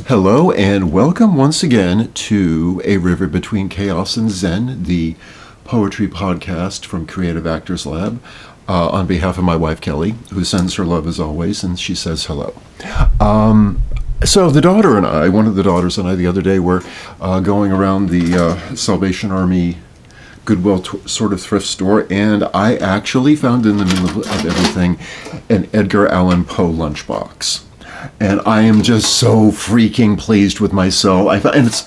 Hello and welcome once again to A River Between Chaos and Zen, the poetry podcast from Creative Actors Lab, on behalf of my wife Kelly, who sends her love as always, and she says hello. So the daughter and I, one of the daughters and I the other day were going around the Salvation Army Goodwill sort of thrift store, and I actually found in the middle of everything an Edgar Allan Poe lunchbox. And I am just so freaking pleased with myself. It was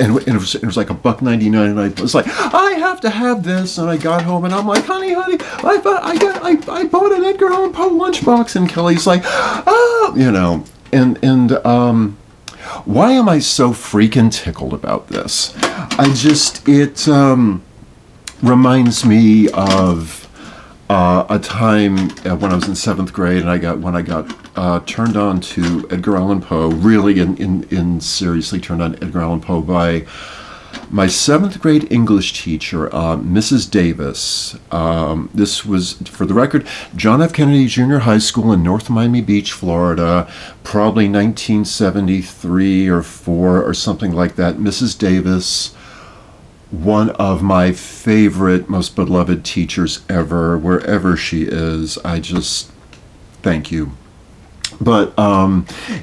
like $1.99, and I was like, I have to have this. And I got home, and I'm like, honey, I bought an Edgar Allan Poe lunchbox. And Kelly's like, why am I so freaking tickled about this? It reminds me of a time when I was in 7th grade, and when I got turned on to Edgar Allan Poe, really in seriously turned on Edgar Allan Poe by my 7th grade English teacher, Mrs. Davis. This was, for the record, John F. Kennedy Junior High School in North Miami Beach, Florida, probably 1973 or 4 or something like that. Mrs. Davis, one of my favorite, most beloved teachers ever, wherever she is. I just thank you. But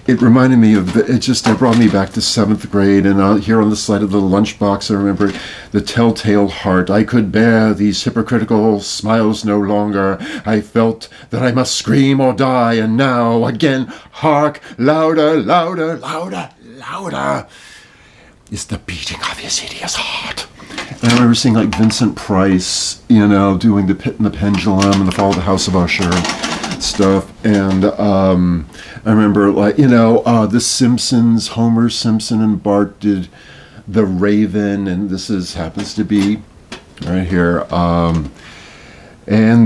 it reminded me of, it brought me back to 7th grade, and here on the side of the lunchbox, I remember the telltale heart. I could bear these hypocritical smiles no longer. I felt that I must scream or die, and now again, hark, louder, louder, louder, louder, is the beating of his hideous heart. And I remember seeing like Vincent Price, doing The Pit and the Pendulum and The Fall of the House of Usher stuff. And I remember The Simpsons, Homer Simpson and Bart did The Raven, and this happens to be right here. And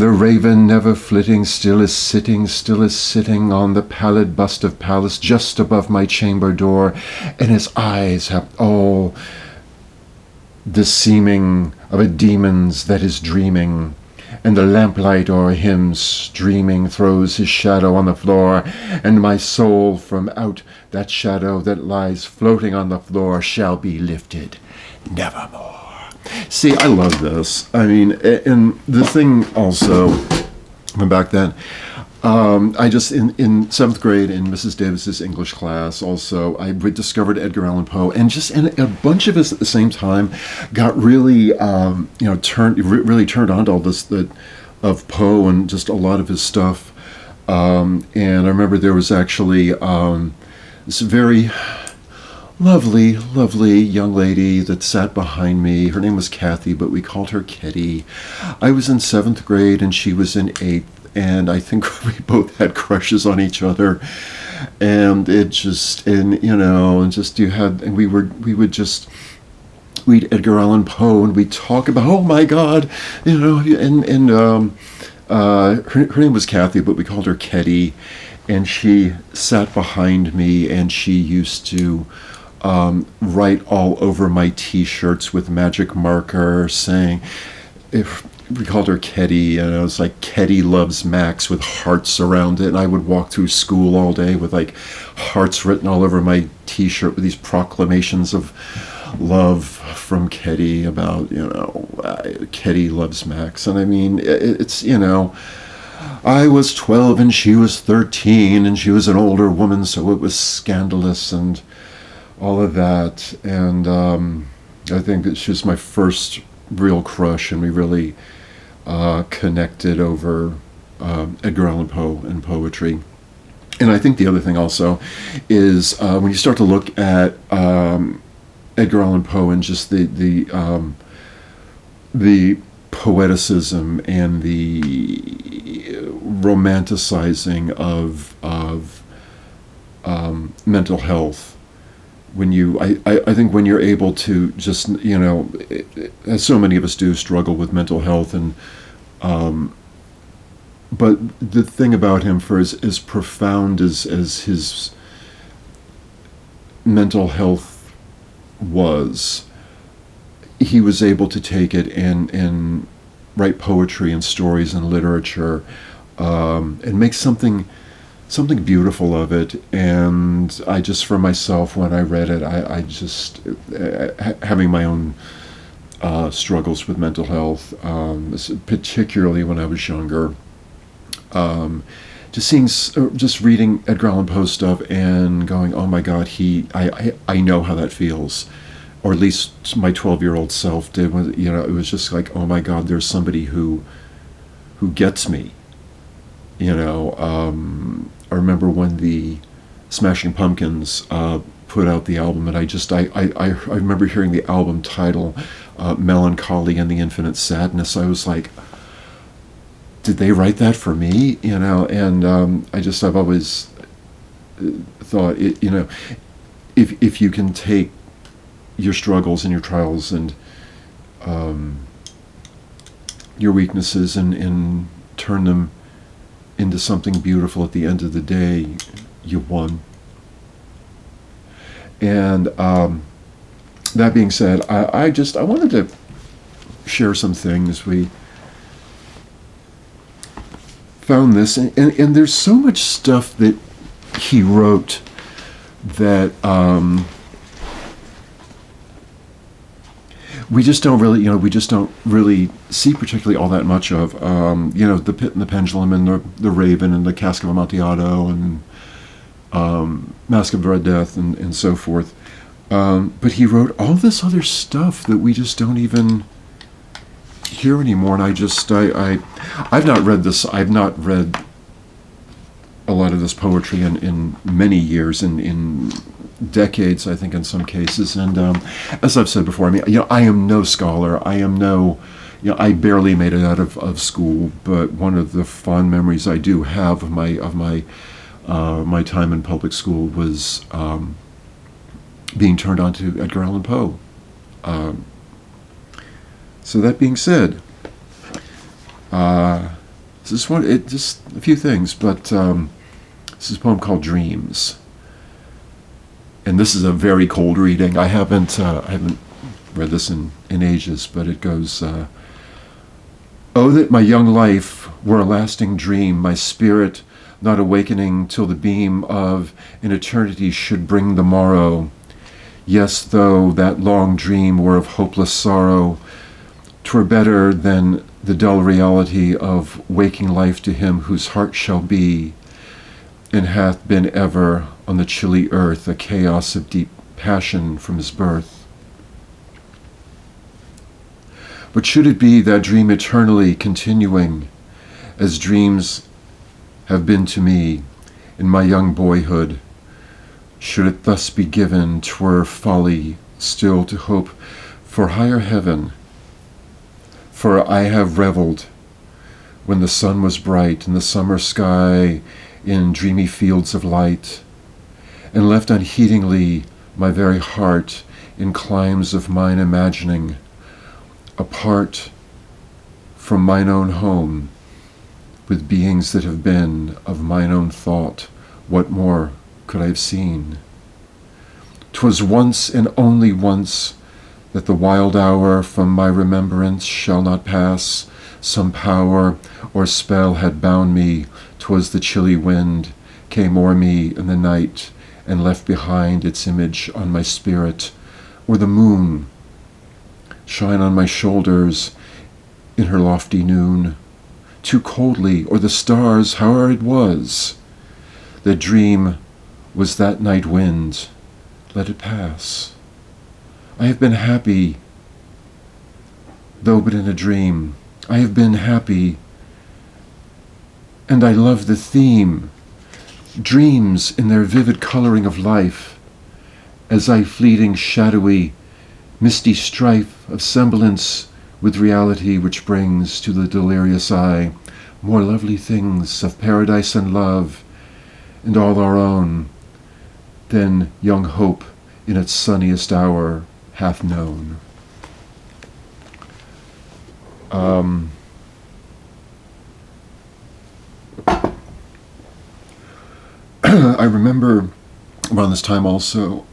the raven never flitting, still is sitting on the pallid bust of Pallas just above my chamber door, and his eyes have all the seeming of a demon's that is dreaming, and the lamplight o'er him streaming throws his shadow on the floor, and my soul from out that shadow that lies floating on the floor shall be lifted nevermore. See, I love this. I mean, and the thing also from back then, I just, in 7th grade in Mrs. Davis's English class also, I discovered Edgar Allan Poe, and a bunch of us at the same time got really, turned on to all this of Poe and just a lot of his stuff. And I remember there was actually this very lovely young lady that sat behind me. Her name was Kathy, but we called her Kitty. I was in 7th grade and she was in 8th. And I think we both had crushes on each other, and we'd Edgar Allan Poe, and we'd talk about, oh my God, her name was Kathy, but we called her Ketty, and she sat behind me, and she used to write all over my t-shirts with magic marker, saying, we called her Ketty, and it was like Ketty loves Max with hearts around it, and I would walk through school all day with like hearts written all over my t-shirt with these proclamations of love from Ketty about, Ketty loves Max. And I mean, I was 12 and she was 13, and she was an older woman, so it was scandalous and all of that. And I think that she was my first real crush, and we really connected over Edgar Allan Poe and poetry. And I think the other thing also is when you start to look at Edgar Allan Poe and just the poeticism and the romanticizing of mental health, I think when you're able to just, as so many of us do, struggle with mental health, and but the thing about him, for as profound as his mental health was, he was able to take it and write poetry and stories and literature, and make something something beautiful of it. And I just, for myself, when I read it, I just, having my own struggles with mental health, particularly when I was younger, just seeing, just reading Edgar Allan Poe stuff and going, oh my God, I know how that feels, or at least my 12-year-old self did. You know, it was just like, oh my God, there's somebody who gets me. You know, I remember when the Smashing Pumpkins put out the album, and I remember hearing the album title, Melancholy and the Infinite Sadness. I was like, did they write that for me? You know, and I've always thought, you know, if you can take your struggles and your trials and your weaknesses and turn them into something beautiful at the end of the day, you won. And that being said, I wanted to share some things. We found this, and there's so much stuff that he wrote that we just don't really see particularly all that much of. You know, The Pit and the Pendulum, and the Raven, and the Cask of Amontillado, and Mask of Red Death, and so forth. But he wrote all this other stuff that we just don't even hear anymore. And I've not read this. I've not read a lot of this poetry in many years, in decades, I think, in some cases. And as I've said before, I mean, you know, I am no scholar. I am no, you know, I barely made it out of school. But one of the fond memories I do have of my time in public school was being turned on to Edgar Allan Poe. So that being said, just a few things, but this is a poem called Dreams, and this is a very cold reading. I haven't read this in ages, but it goes. Oh, that my young life were a lasting dream, my spirit not awakening till the beam of an eternity should bring the morrow. Yes, though that long dream were of hopeless sorrow, 'twere better than the dull reality of waking life to him whose heart shall be, and hath been ever on the chilly earth a chaos of deep passion from his birth. But should it be that dream eternally continuing, as dreams have been to me in my young boyhood, should it thus be given, 'twere folly still to hope for higher heaven. For I have reveled when the sun was bright in the summer sky in dreamy fields of light, and left unheedingly my very heart in climes of mine imagining, apart from mine own home, with beings that have been of mine own thought. What more could I have seen? 'Twas once and only once that the wild hour from my remembrance shall not pass. Some power or spell had bound me. 'Twas the chilly wind came o'er me in the night and left behind its image on my spirit, or the moon shine on my shoulders in her lofty noon, too coldly, or the stars, howe'er it was. The dream was that night wind, let it pass. I have been happy, though but in a dream. I have been happy, and I love the theme, dreams in their vivid coloring of life, as I fleeting shadowy, misty strife of semblance with reality, which brings to the delirious eye more lovely things of paradise and love, and all our own, than young hope in its sunniest hour hath known. I remember around this time also,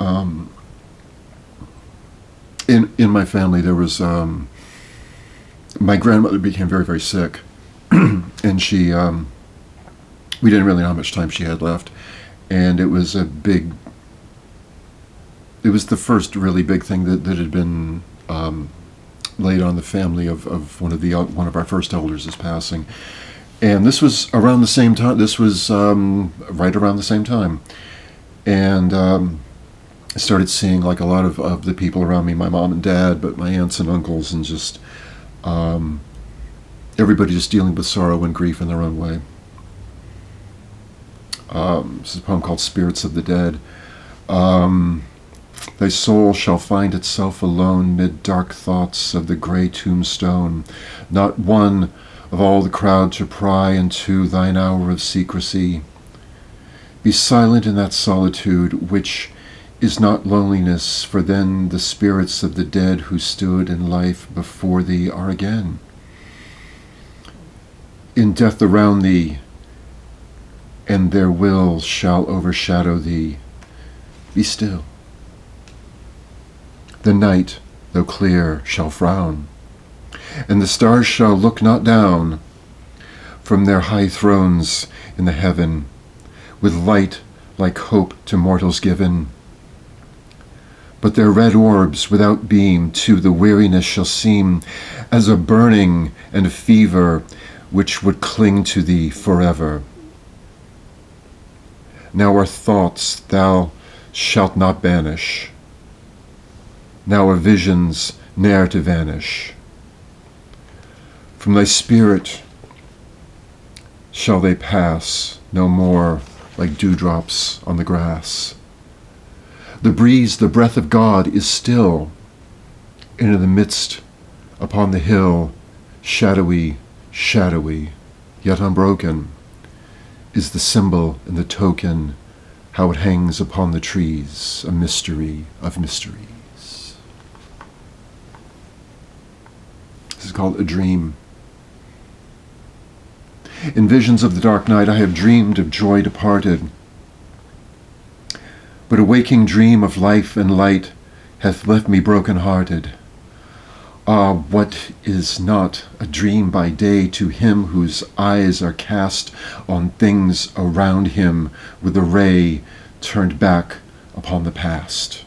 in my family there was, my grandmother became very, very sick, and she We didn't really know how much time she had left, and it was the first really big thing that had been laid on the family of one of our first elders is passing. And this was around the same time. This was right around the same time. And I started seeing like a lot of the people around me, my mom and dad, but my aunts and uncles, and just everybody just dealing with sorrow and grief in their own way. This is a poem called Spirits of the Dead. Thy soul shall find itself alone mid dark thoughts of the grey tombstone, not one of all the crowd to pry into thine hour of secrecy. Be silent in that solitude which is not loneliness, for then the spirits of the dead who stood in life before thee are again. In death around thee, and their will shall overshadow thee. Be still. The night, though clear, shall frown, and the stars shall look not down from their high thrones in the heaven, with light like hope to mortals given. But their red orbs without beam to the weariness shall seem as a burning and a fever which would cling to thee forever. Now our thoughts thou shalt not banish, now our visions ne'er to vanish. From thy spirit shall they pass no more like dewdrops on the grass. The breeze, the breath of God, is still, and in the midst upon the hill, shadowy, shadowy, yet unbroken, is the symbol and the token, how it hangs upon the trees, a mystery of mysteries. This is called A Dream. In visions of the dark night I have dreamed of joy departed, but a waking dream of life and light hath left me broken-hearted. Ah, what is not a dream by day to him whose eyes are cast on things around him with a ray turned back upon the past?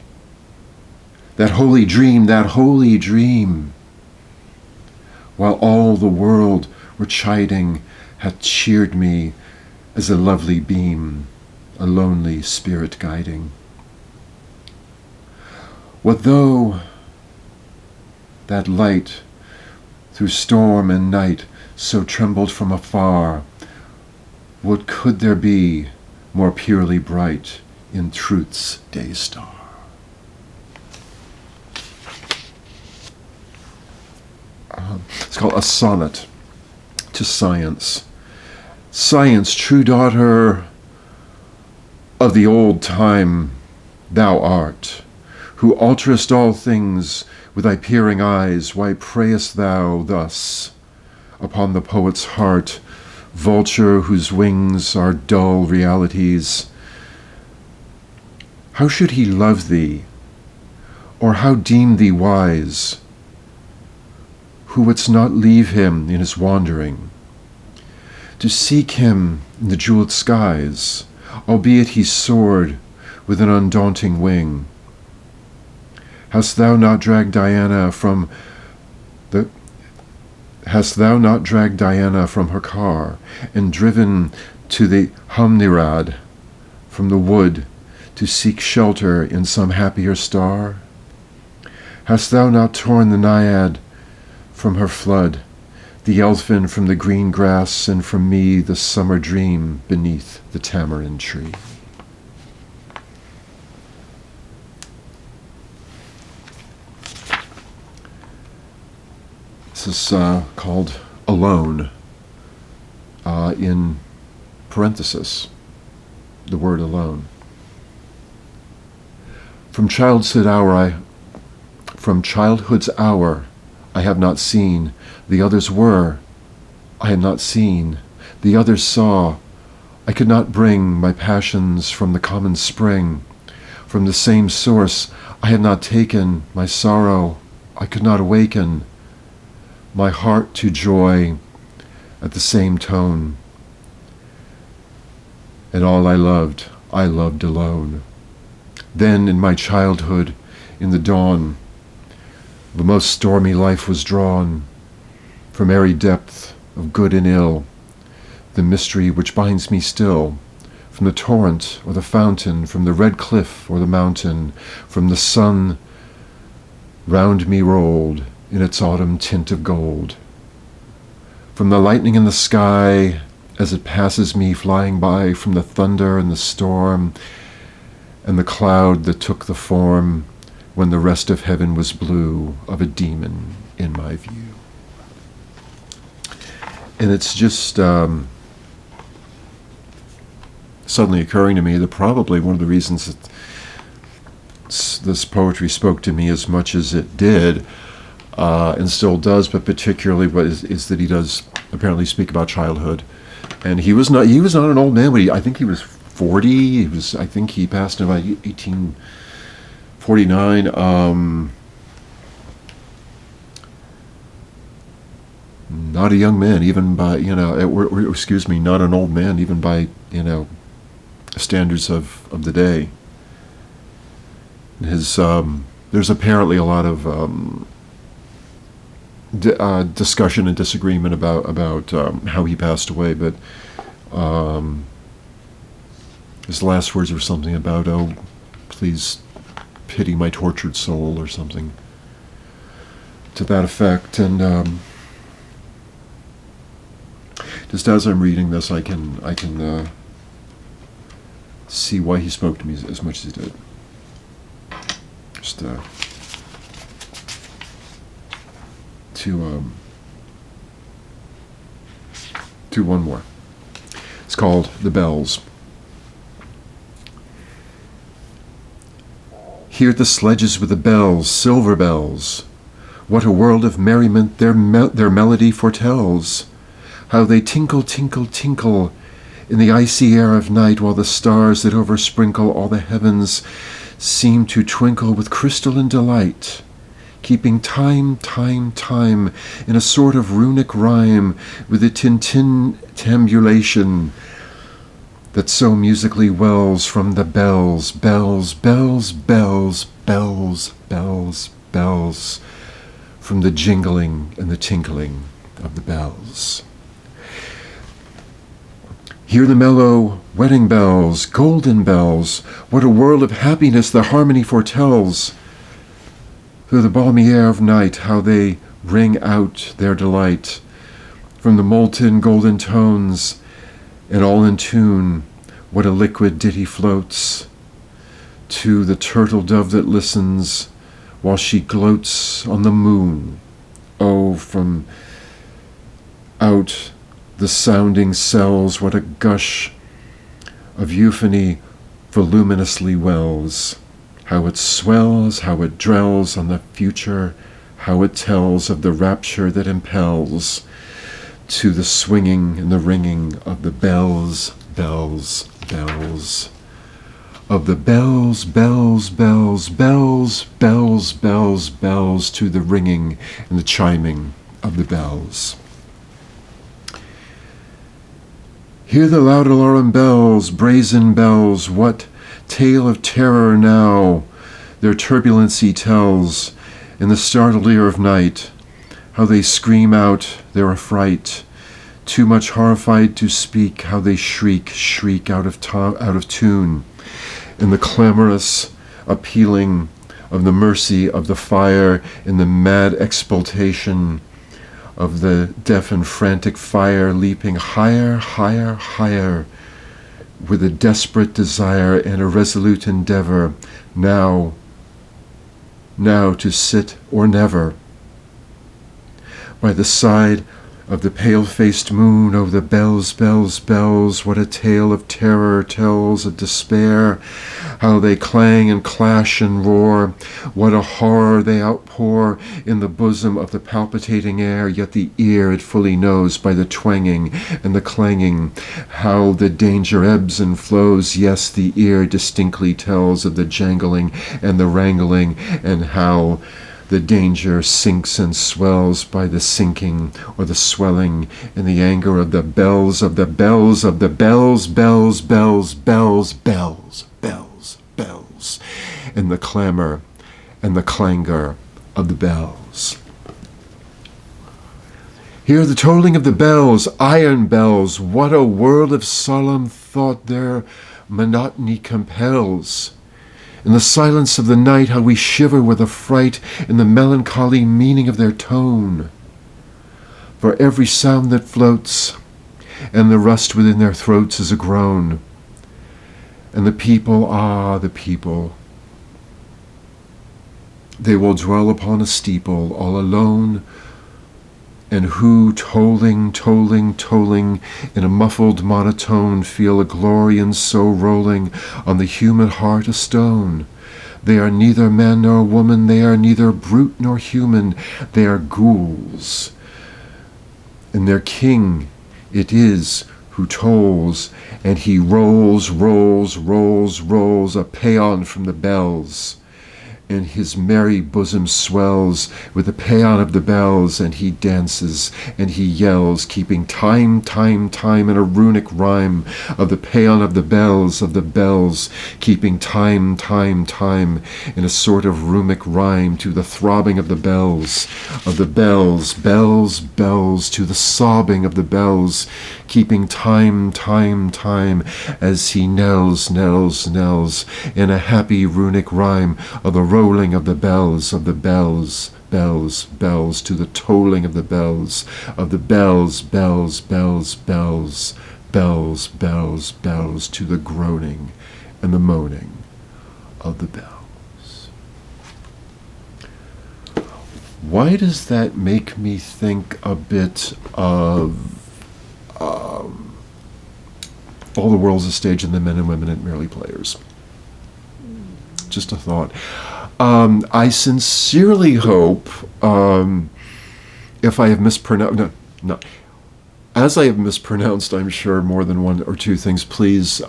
That holy dream, while all the world were chiding, hath cheered me as a lovely beam, a lonely spirit guiding. What though that light through storm and night so trembled from afar, what could there be more purely bright in truth's day star? It's called A Sonnet to Science. Science, true daughter of the old time thou art, who alterest all things with thy peering eyes, why preyest thou thus upon the poet's heart, vulture whose wings are dull realities? How should he love thee, or how deem thee wise, who wouldst not leave him in his wandering, to seek him in the jeweled skies, albeit he soared with an undaunting wing? Hast thou not dragged Diana from her car, and driven to the Humnirad from the wood to seek shelter in some happier star? Hast thou not torn the Naiad from her flood, the elfin from the green grass, and from me the summer dream beneath the tamarind tree? This is called Alone, in parenthesis, the word alone. From childhood's hour I have not seen, the others were, I had not seen, the others saw. I could not bring my passions from the common spring, from the same source I had not taken my sorrow. I could not awaken my heart to joy at the same tone. and all I loved alone. Then in my childhood, in the dawn, the most stormy life was drawn from airy depth of good and ill, the mystery which binds me still, from the torrent or the fountain, from the red cliff or the mountain, from the sun round me rolled in its autumn tint of gold, from the lightning in the sky as it passes me flying by, from the thunder and the storm and the cloud that took the form when the rest of heaven was blue of a demon in my view. And it's just suddenly occurring to me that probably one of the reasons that this poetry spoke to me as much as it did, and still does, but particularly what is that he does apparently speak about childhood. And he was not an old man, but I think he was 40. I think he passed in about 1849. Not a young man, even by, excuse me, not an old man, even by, standards of the day. His there's apparently a lot of discussion and disagreement about how he passed away, but his last words were something about, "Oh, please pity my tortured soul," or something to that effect. And just as I'm reading this, I can see why he spoke to me as much as he did. Just to one more. It's called The Bells. Hear the sledges with the bells, silver bells. What a world of merriment their melody foretells. How they tinkle, tinkle, tinkle in the icy air of night, while the stars that oversprinkle all the heavens seem to twinkle with crystal and delight, keeping time, time, time in a sort of runic rhyme with the tintinnabulation that so musically wells from the bells, bells, bells, bells, bells, bells, bells, from the jingling and the tinkling of the bells. Hear the mellow wedding bells, golden bells. What a world of happiness their harmony foretells. Through the balmy air of night, how they ring out their delight. From the molten golden tones, and all in tune, what a liquid ditty floats. To the turtle dove that listens, while she gloats on the moon. Oh, from out the sounding cells, what a gush of euphony voluminously wells. How it swells, how it dwells on the future, how it tells of the rapture that impels to the swinging and the ringing of the bells, bells, bells. Of the bells, bells, bells, bells, bells, bells, bells, to the ringing and the chiming of the bells. Hear the loud alarum bells, brazen bells, what tale of terror now their turbulency tells in the startled ear of night, how they scream out their affright, too much horrified to speak, how they shriek, shriek out of tune, in the clamorous appealing of the mercy of the fire, in the mad expultation of the deaf and frantic fire, leaping higher, higher, higher, with a desperate desire and a resolute endeavor, now to sit or never. By the side of the pale-faced moon, oh, the bells, bells, bells, what a tale of terror tells of despair, how they clang and clash and roar, what a horror they outpour in the bosom of the palpitating air, yet the ear it fully knows by the twanging and the clanging, how the danger ebbs and flows, yes, the ear distinctly tells of the jangling and the wrangling, and how The danger sinks and swells by the sinking or the swelling in the anger of the bells of the bells of the bells, bells, bells, bells, bells, bells, bells, in the clamor and the clangor of the bells. Hear the tolling of the bells, iron bells, what a world of solemn thought their monotony compels. In the silence of the night, how we shiver with affright in the melancholy meaning of their tone. For every sound that floats, and the rust within their throats is a groan. And the people, ah, the people, they will dwell upon a steeple all alone, and who, tolling, tolling, tolling, in a muffled monotone, feel a glory and so rolling on the human heart a stone. They are neither man nor woman, they are neither brute nor human, they are ghouls. And their king it is who tolls, and he rolls, rolls, rolls, rolls a paean from the bells. And his merry bosom swells with the paean of the bells, and he dances and he yells, keeping time, time, time in a runic rhyme of the paean of the bells, keeping time, time, time in a sort of runic rhyme to the throbbing of the bells, bells, bells, to the sobbing of the bells, keeping time, time, time, as he knells, knells, knells, in a happy runic rhyme of the rolling of the bells, bells, bells, to the tolling of the bells, bells, bells, bells, bells, bells, bells, to the groaning and the moaning of the bells. Why does that make me think a bit of All the World's a Stage and the Men and Women It Merely Players? Just a thought. I sincerely hope, if I have mispronounced, no, as I have mispronounced, I'm sure, more than one or two things, please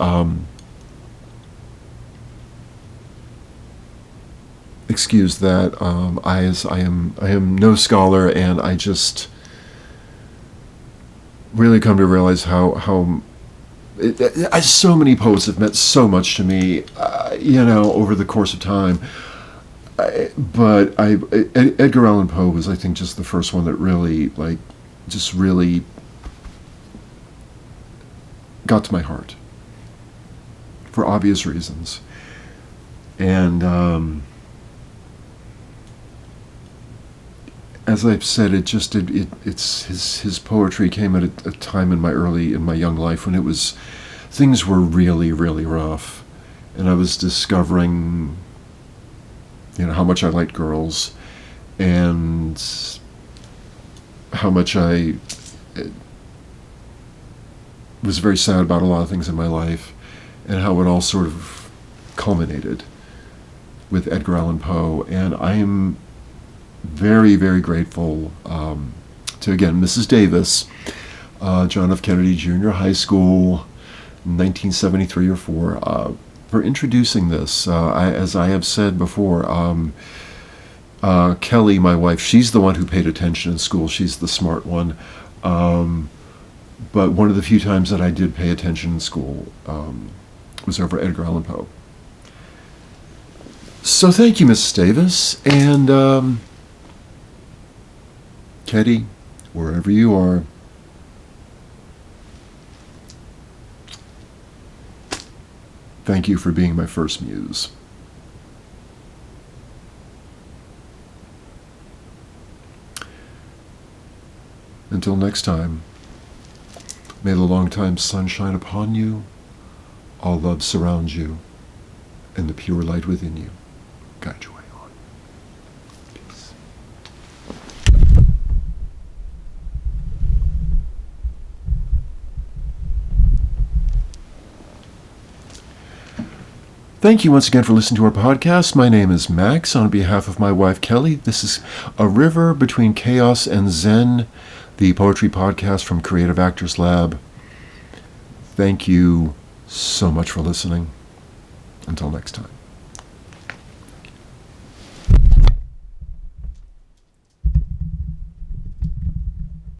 excuse that. I am no scholar, and I just really come to realize how so many poets have meant so much to me, over the course of time. But Edgar Allan Poe was, I think, just the first one that really, really got to my heart for obvious reasons. And as I've said, it's his poetry came at a time in my young life when things were really, really rough, and I was discovering, how much I liked girls, and how much I was very sad about a lot of things in my life, and how it all sort of culminated with Edgar Allan Poe. And I am very, very grateful to, again, Mrs. Davis, John F. Kennedy Junior High School, 1973 or 4, for introducing this. As I have said before, Kelly, my wife, she's the one who paid attention in school. She's the smart one. But one of the few times that I did pay attention in school was over Edgar Allan Poe. So thank you, Mrs. Davis. And Teddy, wherever you are, thank you for being my first muse. Until next time, may the long-time sun shine upon you, all love surround you, and the pure light within you guide your way on. Peace. Thank you once again for listening to our podcast. My name is Max. On behalf of my wife, Kelly, this is A River Between Chaos and Zen, the poetry podcast from Creative Actors Lab. Thank you so much for listening. Until next time.